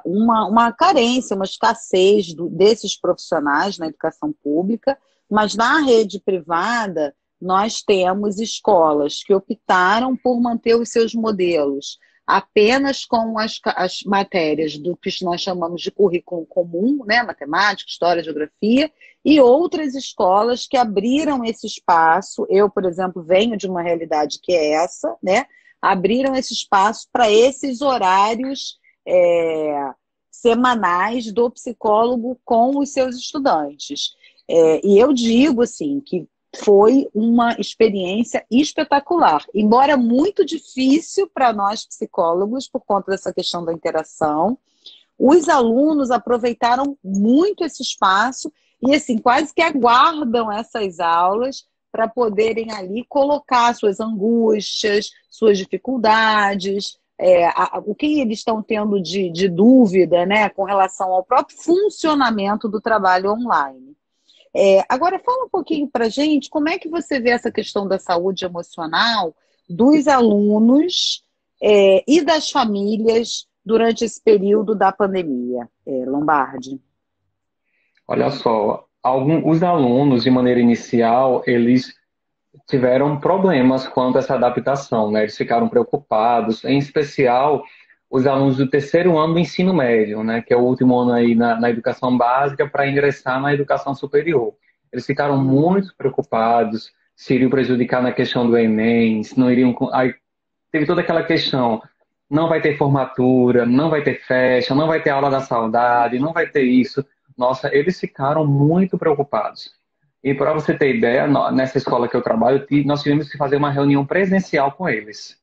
uma carência, uma escassez desses profissionais na educação pública, mas na rede privada nós temos escolas que optaram por manter os seus modelos apenas com as matérias do que nós chamamos de currículo comum, né, matemática, história, geografia, e outras escolas que abriram esse espaço. Eu, por exemplo, venho de uma realidade que é essa, né? Abriram esse espaço para esses horários é, semanais do psicólogo com os seus estudantes. E eu digo assim que foi uma experiência espetacular, embora muito difícil para nós psicólogos por conta dessa questão da interação. Os alunos aproveitaram muito esse espaço e assim quase que aguardam essas aulas para poderem ali colocar suas angústias, suas dificuldades, o que eles estão tendo de dúvida, né, com relação ao próprio funcionamento do trabalho online. Agora, fala um pouquinho para a gente como é que você vê essa questão da saúde emocional dos alunos, e das famílias durante esse período da pandemia, Lombardi. Olha só, os alunos, de maneira inicial, eles tiveram problemas quanto a essa adaptação, né? Eles ficaram preocupados, em especial os alunos do terceiro ano do ensino médio, né? Que é o último ano aí na educação básica para ingressar na educação superior. Eles ficaram Uhum, muito preocupados se iriam prejudicar na questão do Enem, se não iriam. Aí teve toda aquela questão. Não vai ter formatura, não vai ter festa, não vai ter aula da saudade, não vai ter isso. Nossa, eles ficaram muito preocupados. E para você ter ideia, nessa escola que eu trabalho, nós tivemos que fazer uma reunião presencial com eles,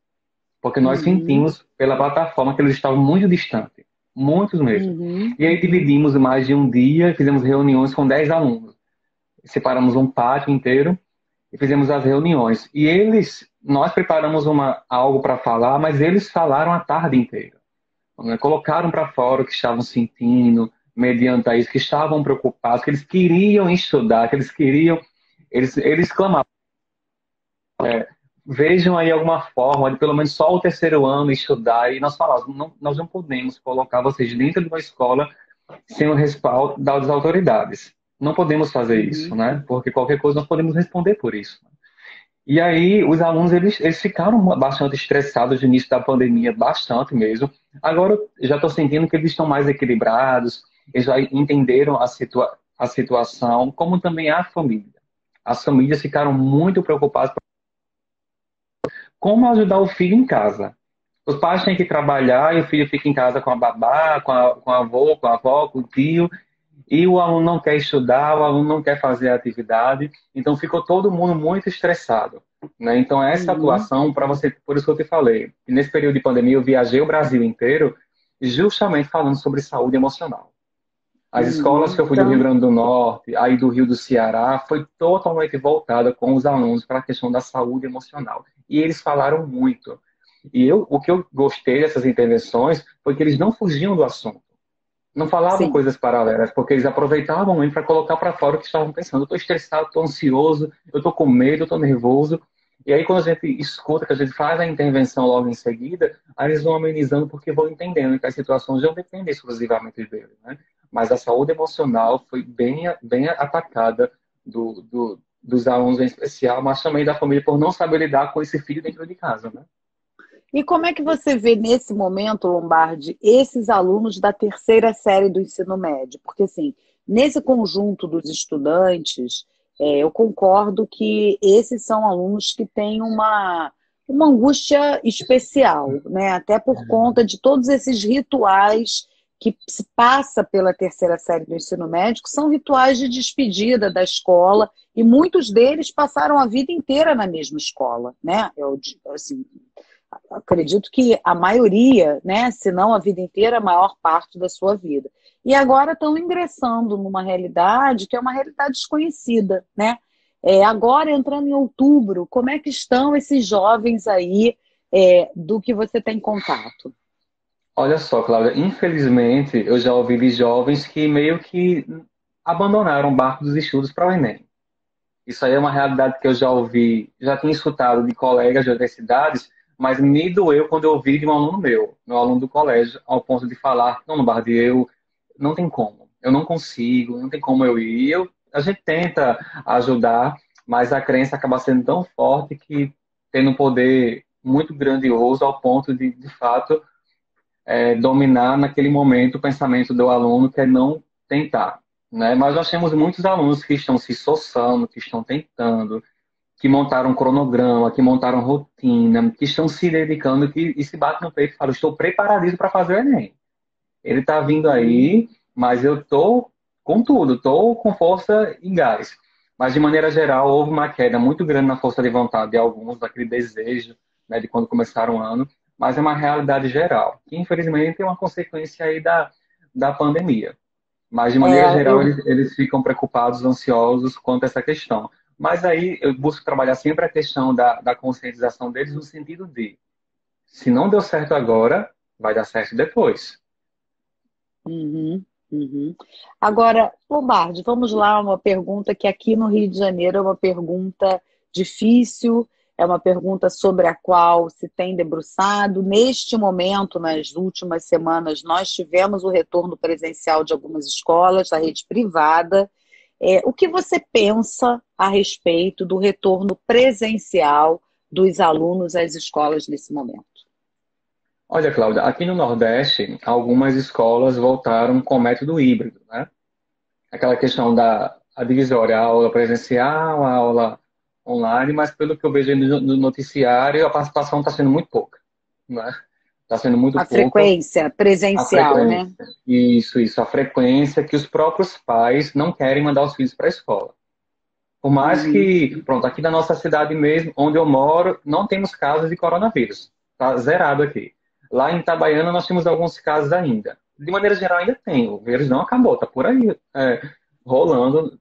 porque nós uhum, sentimos pela plataforma que eles estavam muito distantes, muitos mesmo. uhum, E aí dividimos mais de um dia, fizemos reuniões com 10 alunos. Separamos um pátio inteiro e fizemos as reuniões. E nós preparamos algo para falar, mas eles falaram a tarde inteira, né? Colocaram para fora o que estavam sentindo, mediante a isso, que estavam preocupados, que eles queriam estudar, que eles queriam. Eles clamavam, vejam aí alguma forma de pelo menos só o terceiro ano estudar. E nós falávamos, não, nós não podemos colocar vocês dentro de uma escola sem o respaldo das autoridades. Não podemos fazer isso, uhum. né? Porque qualquer coisa nós podemos responder por isso. E aí, os alunos, eles ficaram bastante estressados no início da pandemia, bastante mesmo. Agora, eu já estou sentindo que eles estão mais equilibrados, eles já entenderam a situação, como também a família. As famílias ficaram muito preocupadas com como ajudar o filho em casa. Os pais têm que trabalhar e o filho fica em casa com a babá, com a avó, com a avó, com o tio. E o aluno não quer estudar, o aluno não quer fazer a atividade, então ficou todo mundo muito estressado, né? Então essa Uhum. atuação, para você, por isso que eu te falei, nesse período de pandemia eu viajei o Brasil inteiro justamente falando sobre saúde emocional. As escolas que eu fui do Rio Então, Grande do Norte, aí do Rio do Ceará, foi totalmente voltada com os alunos para a questão da saúde emocional. E eles falaram muito. O que eu gostei dessas intervenções foi que eles não fugiam do assunto. Não falavam sim. coisas paralelas, porque eles aproveitavam para colocar para fora o que estavam pensando. Eu estou estressado, estou ansioso, eu estou com medo, eu estou nervoso. E aí, quando a gente escuta, que a gente faz a intervenção logo em seguida, aí eles vão amenizando porque vão entendendo que as situações não dependem exclusivamente deles, né? Mas a saúde emocional foi bem atacada dos alunos em especial, mas também da família por não saber lidar com esse filho dentro de casa, né? E como é que você vê nesse momento, Lombardi, esses alunos da terceira série do ensino médio? Porque, assim, nesse conjunto dos estudantes, eu concordo que esses são alunos que têm uma angústia especial, né? Até por conta de todos esses rituais que se passa pela terceira série do ensino médio, que são rituais de despedida da escola, e muitos deles passaram a vida inteira na mesma escola, né? Assim, acredito que a maioria, né, se não a vida inteira, a maior parte da sua vida. E agora estão ingressando numa realidade que é uma realidade desconhecida, né? Agora, entrando em outubro, como é que estão esses jovens aí do que você tem contato? Olha só, Cláudia, infelizmente eu já ouvi de jovens que meio que abandonaram o barco dos estudos para o Enem. Isso aí é uma realidade que eu já ouvi, já tinha escutado de colegas de outras cidades, mas me doeu quando eu ouvi de um aluno meu aluno do colégio, ao ponto de falar, não, Lombardi, eu não tem como, eu não consigo, não tem como eu ir. A gente tenta ajudar, mas a crença acaba sendo tão forte que tem um poder muito grandioso ao ponto de fato, dominar naquele momento o pensamento do aluno, que é não tentar, né? Mas nós temos muitos alunos que estão se esforçando, que estão tentando, que montaram um cronograma, que montaram rotina, que estão se dedicando e se batem no peito e falam, estou preparadíssimo para fazer o Enem. Ele está vindo Uhum. aí, mas eu estou com tudo, estou com força e gás. Mas, de maneira geral, houve uma queda muito grande na força de vontade de alguns, daquele desejo, né, de quando começaram o ano, mas é uma realidade geral, que infelizmente é uma consequência aí da pandemia. Mas, de maneira geral, Eu eles ficam preocupados, ansiosos quanto a essa questão. Mas aí eu busco trabalhar sempre a questão da conscientização deles no sentido de, se não deu certo agora, vai dar certo depois. Uhum, uhum. Agora, Lombardi, vamos lá, uma pergunta que aqui no Rio de Janeiro é uma pergunta difícil, é uma pergunta sobre a qual se tem debruçado. Neste momento, nas últimas semanas, nós tivemos o retorno presencial de algumas escolas da rede privada. O que você pensa a respeito do retorno presencial dos alunos às escolas nesse momento? Olha, Cláudia, aqui no Nordeste, algumas escolas voltaram com método híbrido, né? Aquela questão da a divisória, a aula presencial, a aula online, mas pelo que eu vejo aí no noticiário, a participação está sendo muito pouca, né? Está sendo muito A pouca frequência a presencial, né? frequência. Isso, a frequência que os próprios pais não querem mandar os filhos para a escola. Por mais Uhum. que, pronto, aqui na nossa cidade mesmo, onde eu moro, não temos casos de coronavírus. Está zerado aqui. Lá em Itabaiana nós temos alguns casos ainda. De maneira geral ainda tem. O vírus não acabou, está por aí rolando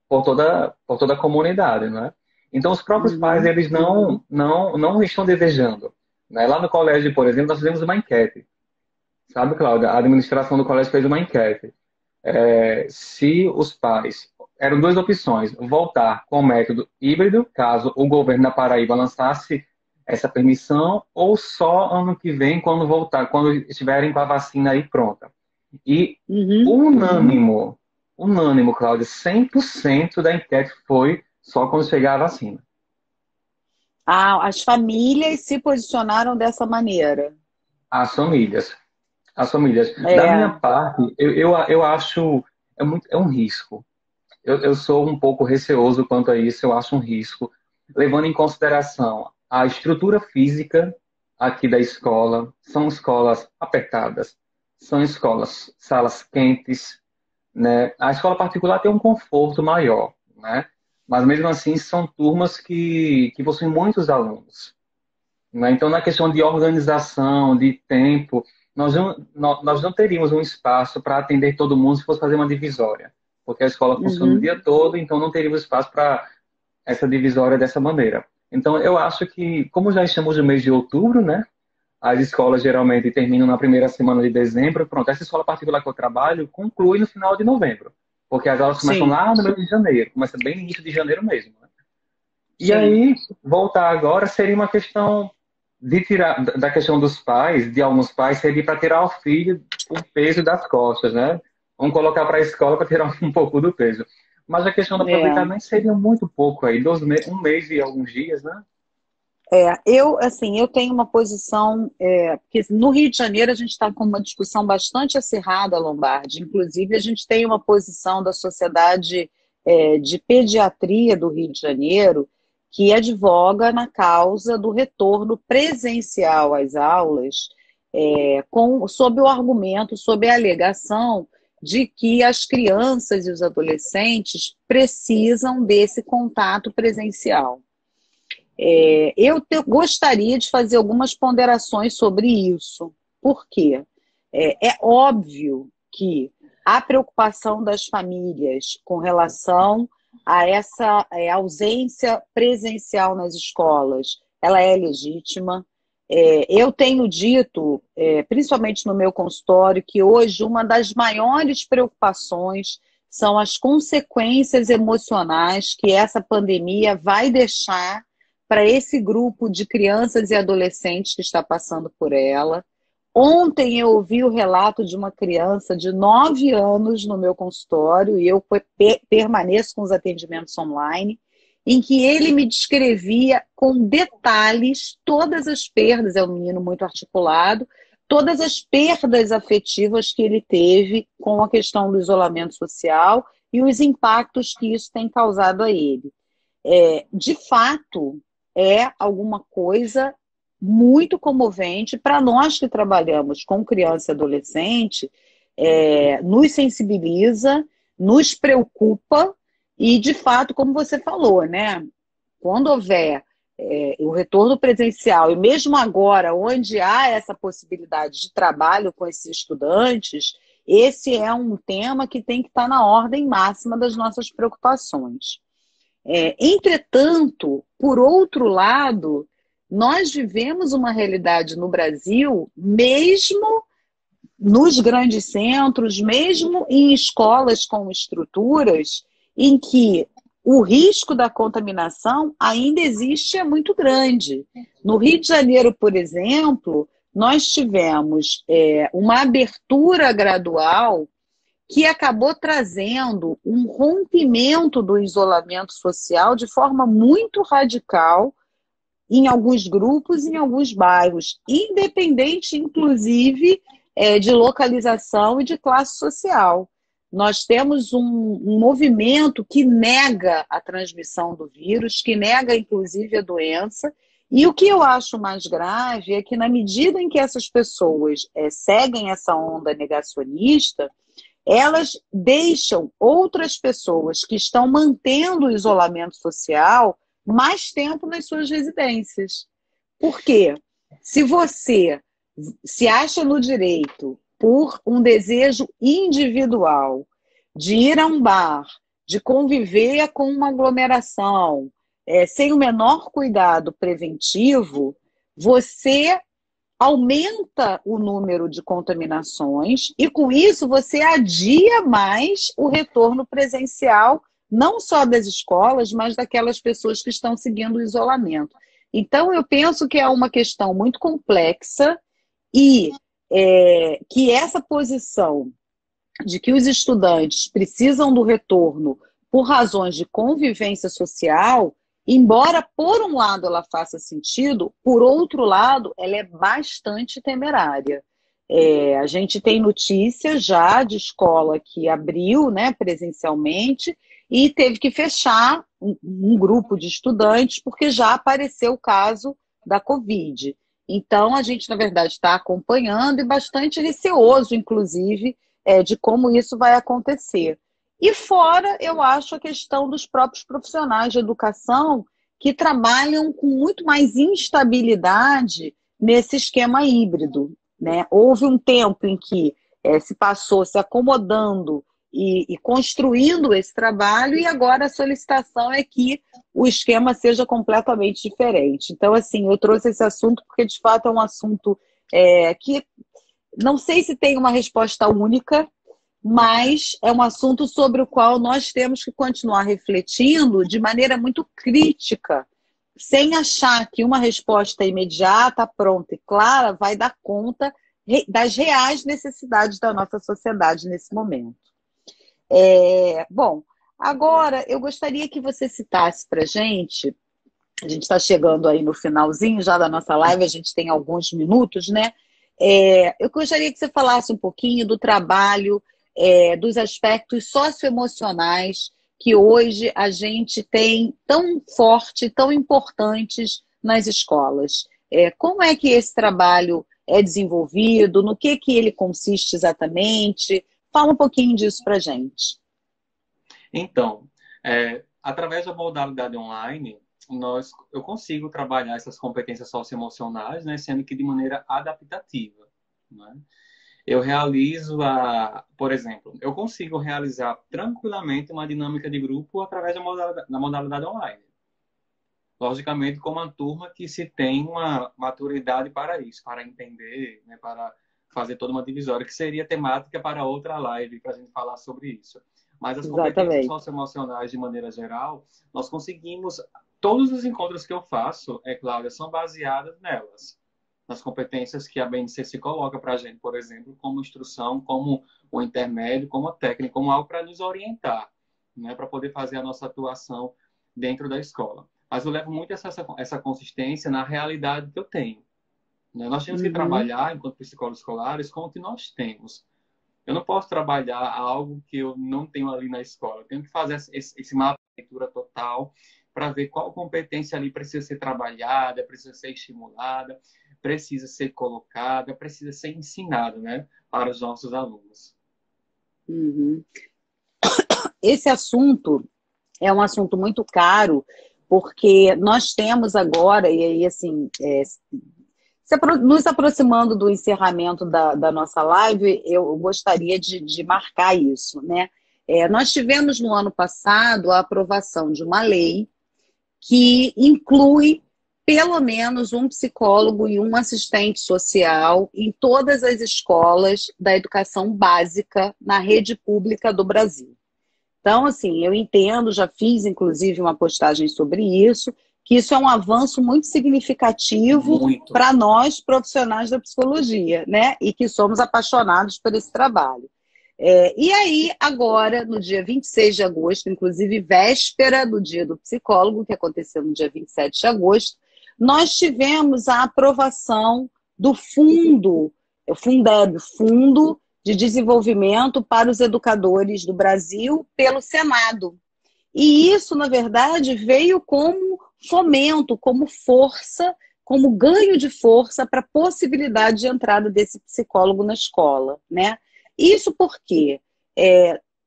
por toda a comunidade, né? Então os próprios pais Uhum. eles não estão desejando. Né? Lá no colégio, por exemplo, nós fizemos uma enquete. Sabe, Cláudia? A administração do colégio fez uma enquete. Se os pais. Eram duas opções: voltar com o método híbrido, caso o governo da Paraíba lançasse essa permissão, ou só ano que vem, quando voltar, quando estiverem com a vacina aí pronta. E Uhum. unânimo, unânimo, Cláudia, 100% da enquete foi só quando chegar a vacina. As famílias se posicionaram dessa maneira. As famílias. As famílias. Da minha É. parte, eu acho é um risco. Eu sou um pouco receoso quanto a isso, eu acho um risco, levando em consideração a estrutura física aqui da escola. São escolas apertadas, são escolas, salas quentes, né? A escola particular tem um conforto maior, né? Mas mesmo assim são turmas que possuem muitos alunos, né? Então, na questão de organização, de tempo, nós não teríamos um espaço para atender todo mundo se fosse fazer uma divisória, porque a escola funciona o Uhum, dia todo, então não teríamos espaço para essa divisória dessa maneira. Então, eu acho que, como já estamos no mês de outubro, né? As escolas geralmente terminam na primeira semana de dezembro. Pronto, essa escola particular que eu trabalho conclui no final de novembro, porque as aulas começam sim, lá no mês de janeiro, começa bem no início de janeiro mesmo, né? E sim. aí, voltar agora seria uma questão de tirar da questão dos pais, de alguns pais, seria para tirar o filho o peso das costas, né? Vamos colocar para a escola para tirar um pouco do peso. Mas a questão do É. aproveitamento seria muito pouco aí, um mês e alguns dias, né? Assim, eu tenho uma posição, porque no Rio de Janeiro a gente está com uma discussão bastante acirrada, Lombardi. Inclusive, a gente tem uma posição da Sociedade, de Pediatria do Rio de Janeiro que advoga na causa do retorno presencial às aulas, sob o argumento, sob a alegação de que as crianças e os adolescentes precisam desse contato presencial. Gostaria de fazer algumas ponderações sobre isso. Por quê? É óbvio que a preocupação das famílias com relação a essa ausência presencial nas escolas, ela é legítima. Eu tenho dito, principalmente no meu consultório, que hoje uma das maiores preocupações são as consequências emocionais que essa pandemia vai deixar para esse grupo de crianças e adolescentes que está passando por ela. Ontem eu ouvi o relato de uma criança de 9 anos no meu consultório, e eu permaneço com os atendimentos online, em que ele me descrevia com detalhes todas as perdas, é um menino muito articulado, todas as perdas afetivas que ele teve com a questão do isolamento social e os impactos que isso tem causado a ele. De fato, é alguma coisa muito comovente para nós que trabalhamos com criança e adolescente, nos sensibiliza, nos preocupa e, de fato, como você falou, né? Quando houver o retorno presencial, e mesmo agora, onde há essa possibilidade de trabalho com esses estudantes, esse é um tema que tem que estar na ordem máxima das nossas preocupações. Entretanto, por outro lado, nós vivemos uma realidade no Brasil, mesmo nos grandes centros, mesmo em escolas com estruturas, em que o risco da contaminação ainda existe, é muito grande. No Rio de Janeiro, por exemplo, nós tivemos uma abertura gradual que acabou trazendo um rompimento do isolamento social de forma muito radical em alguns grupos, em alguns bairros, independente, inclusive, de localização e de classe social. Nós temos um movimento que nega a transmissão do vírus, que nega, inclusive, a doença. E o que eu acho mais grave é que, na medida em que essas pessoas seguem essa onda negacionista, elas deixam outras pessoas que estão mantendo o isolamento social mais tempo nas suas residências. Por quê? Se você se acha no direito, por um desejo individual, de ir a um bar, de conviver com uma aglomeração, sem o menor cuidado preventivo, você aumenta o número de contaminações e, com isso, você adia mais o retorno presencial, não só das escolas, mas daquelas pessoas que estão seguindo o isolamento. Então, eu penso que é uma questão muito complexa e que essa posição de que os estudantes precisam do retorno por razões de convivência social, embora por um lado ela faça sentido, por outro lado ela é bastante temerária. A gente tem notícia já de escola que abriu, né, presencialmente e teve que fechar um grupo de estudantes porque já apareceu o caso da Covid. Então, a gente, na verdade, está acompanhando e bastante receoso, inclusive, de como isso vai acontecer. E fora, eu acho a questão dos próprios profissionais de educação que trabalham com muito mais instabilidade nesse esquema híbrido. né? Houve um tempo em que se passou se acomodando e construindo esse trabalho, e agora a solicitação é que o esquema seja completamente diferente. Então, assim, eu trouxe esse assunto porque, de fato, é um assunto que não sei se tem uma resposta única, mas é um assunto sobre o qual nós temos que continuar refletindo de maneira muito crítica, sem achar que uma resposta imediata, pronta e clara vai dar conta das reais necessidades da nossa sociedade nesse momento. Bom, agora eu gostaria que você citasse para a gente está chegando aí no finalzinho já da nossa live, a gente tem alguns minutos, né? Eu gostaria que você falasse um pouquinho do trabalho, dos aspectos socioemocionais que hoje a gente tem tão forte, tão importantes nas escolas. Como é que esse trabalho é desenvolvido? No que ele consiste exatamente? Fala um pouquinho disso para a gente. Então, através da modalidade online, eu consigo trabalhar essas competências socioemocionais, né, sendo que de maneira adaptativa, né? Eu realizo por exemplo, eu consigo realizar tranquilamente uma dinâmica de grupo através da modalidade online. Logicamente, com uma turma que se tem uma maturidade para isso, para entender, né, para fazer toda uma divisória, que seria temática para outra live, para a gente falar sobre isso. Mas as competências socioemocionais, de maneira geral, nós conseguimos... Todos os encontros que eu faço, Cláudia, são baseados nelas. Nas competências que a BNCC se coloca para a gente, por exemplo, como instrução, como o intermédio, como a técnica, como algo para nos orientar, né, para poder fazer a nossa atuação dentro da escola. Mas eu levo muito essa consistência na realidade que eu tenho, né? Nós temos que trabalhar, enquanto psicólogos escolares, com o que nós temos. Eu não posso trabalhar algo que eu não tenho ali na escola. Eu tenho que fazer esse mapa de leitura total para ver qual competência ali precisa ser trabalhada, precisa ser estimulada, precisa ser colocada, precisa ser ensinada, né, para os nossos alunos. Esse assunto é um assunto muito caro, porque nós temos agora, e aí assim, nos aproximando do encerramento da nossa live, eu gostaria de marcar isso, né? Nós tivemos no ano passado a aprovação de uma lei que inclui pelo menos um psicólogo e um assistente social em todas as escolas da educação básica na rede pública do Brasil. Então, assim, eu entendo, já fiz inclusive uma postagem sobre isso, que isso é um avanço muito significativo para nós, profissionais da psicologia, né? E que somos apaixonados por esse trabalho. E aí, agora, no dia 26 de agosto, inclusive véspera do Dia do Psicólogo, que aconteceu no dia 27 de agosto, nós tivemos a aprovação do Fundo, o Fundeb, Fundo de Desenvolvimento para os Educadores do Brasil, pelo Senado. E isso, na verdade, veio como fomento, como força, como ganho de força para a possibilidade de entrada desse psicólogo na escola, né? Isso porque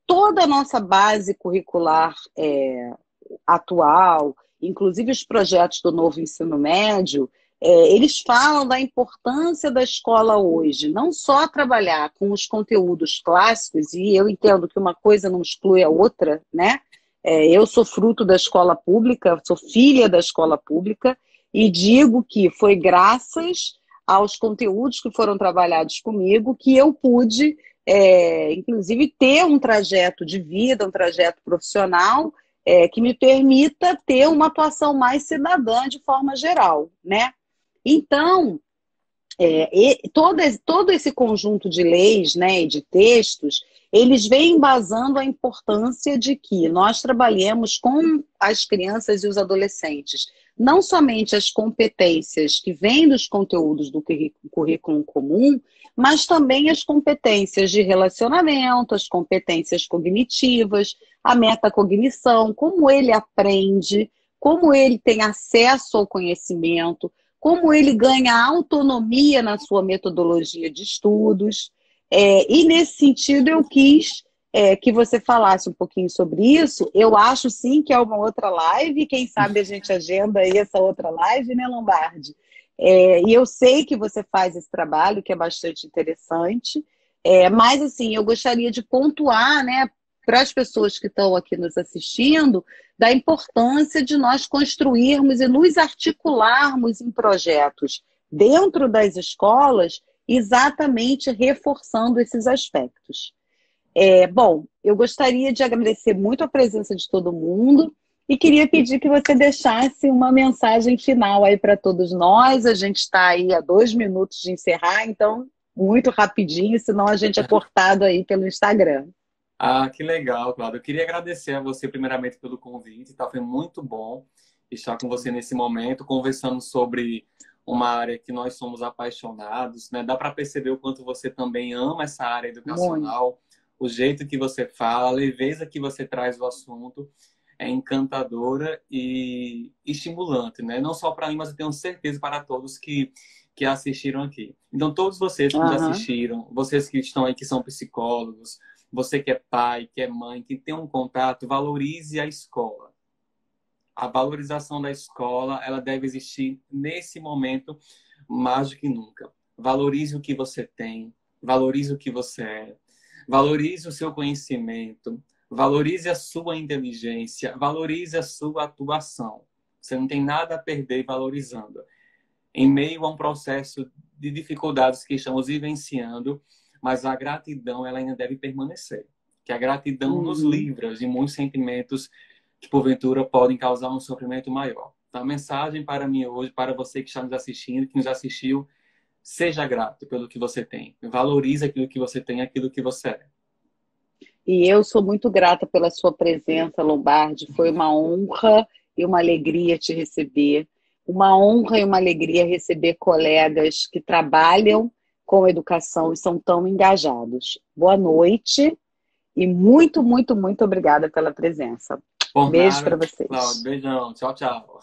toda a nossa base curricular atual, inclusive os projetos do novo ensino médio, eles falam da importância da escola hoje, não só trabalhar com os conteúdos clássicos, e eu entendo que uma coisa não exclui a outra, né? Eu sou fruto da escola pública, sou filha da escola pública, e digo que foi graças aos conteúdos que foram trabalhados comigo que eu pude, inclusive, ter um trajeto de vida, um trajeto profissional, que me permita ter uma atuação mais cidadã de forma geral, né? Então, todo esse conjunto de leis, né, e de textos, eles vêm embasando a importância de que nós trabalhemos com as crianças e os adolescentes, não somente as competências que vêm dos conteúdos do currículo comum, mas também as competências de relacionamento, as competências cognitivas, a metacognição, como ele aprende, como ele tem acesso ao conhecimento, como ele ganha autonomia na sua metodologia de estudos. E nesse sentido eu quis que você falasse um pouquinho sobre isso. Eu acho sim que é uma outra live, quem sabe a gente agenda aí essa outra live, né, Lombardi? E eu sei que você faz esse trabalho, que é bastante interessante, mas assim, eu gostaria de pontuar, né, para as pessoas que estão aqui nos assistindo, da importância de nós construirmos e nos articularmos em projetos dentro das escolas, exatamente reforçando esses aspectos. Bom, eu gostaria de agradecer muito a presença de todo mundo e queria pedir que você deixasse uma mensagem final aí para todos nós. A gente está aí a 2 minutos de encerrar, então muito rapidinho, senão a gente é cortado aí pelo Instagram. Ah, que legal, Cláudio. Eu queria agradecer a você primeiramente pelo convite, tá? Foi muito bom estar com você nesse momento, conversando sobre uma área que nós somos apaixonados, né? Dá para perceber o quanto você também ama essa área Muito. educacional, o jeito que você fala, a leveza que você traz o assunto é encantadora e estimulante, né? Não só para mim, mas eu tenho certeza para todos que assistiram aqui. Então, todos vocês que nos Aham. assistiram, vocês que estão aí, que são psicólogos, você que é pai, que é mãe, que tem um contato, valorize a escola. A valorização da escola, ela deve existir nesse momento mais do que nunca. Valorize o que você tem, valorize o que você é, valorize o seu conhecimento, valorize a sua inteligência, valorize a sua atuação. Você não tem nada a perder valorizando. Em meio a um processo de dificuldades que estamos vivenciando, mas a gratidão ela ainda deve permanecer. Que a gratidão nos Uhum. livra de muitos sentimentos que porventura podem causar um sofrimento maior. Então, a mensagem para mim hoje, para você que está nos assistindo, que nos assistiu, seja grato pelo que você tem. Valorize aquilo que você tem, aquilo que você é. E eu sou muito grata pela sua presença, Lombardi. Foi uma honra e uma alegria te receber. Uma honra e uma alegria receber colegas que trabalham com educação e são tão engajados. Boa noite e muito, muito, muito obrigada pela presença. Por Beijo para nada, Cláudio. vocês. Beijão. Tchau, tchau.